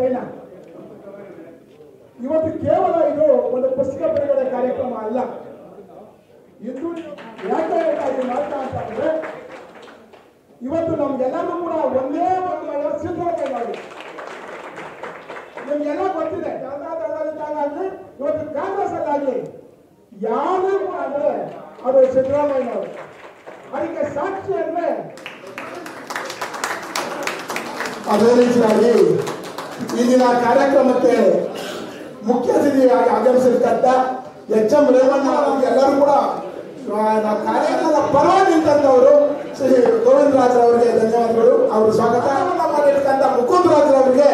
ಪಯಣ. ಇವತ್ತು ಕೇವಲ ಇದು ಒಂದು ಪುಸ್ತಕ ಬಿಡುಗಡೆ ಕಾರ್ಯಕ್ರಮ ಅಲ್ಲ. ಇದು ಯಾಕೆ ಮಾಡ್ತಾ ಅಂತಂದ್ರೆ ಇವತ್ತು ನಮ್ಗೆಲ್ಲರೂ ಕೂಡ ಒಂದೇ ಒಂದು ಸಿದ್ಧರಾಮಯ್ಯ ನಿಮ್ಗೆಲ್ಲ ಗೊತ್ತಿದೆ. ಜನತಾದಳದಲ್ಲಿ ಇವತ್ತು ಕಾಂಗ್ರೆಸ್ ಅಲ್ಲಾಗಲಿ ಯಾರು ಅಂದ್ರೆ ಅದು ಸಿದ್ದರಾಮಯ್ಯನವರು. ಅದಕ್ಕೆ ಸಾಕ್ಷಿ ಅಂದ್ರೆ ಅದೇ ರೀತಿಯಾಗಿ ಈ ದಿನ ಕಾರ್ಯಕ್ರಮಕ್ಕೆ ಮುಖ್ಯ ಅತಿಥಿಯಾಗಿ ಆಗಮಿಸಿರ್ತಕ್ಕ ಎಚ್.ಎಂ. ರೇವಣ್ಣ ಎಲ್ಲರೂ ಕೂಡ ಕಾರ್ಯಕ್ರಮದ ಪರವಾಗಿ ನಿಂತವರು ಶ್ರೀ ಗೋವಿಂದರಾಜ್ ಅವರಿಗೆ ಧನ್ಯವಾದಗಳು. ಅವರು ಸ್ವಾಗತ ಮಾಡಿರ್ತಕ್ಕಂಥ ಮುಕುಂದರಾಜ್ ಅವರಿಗೆ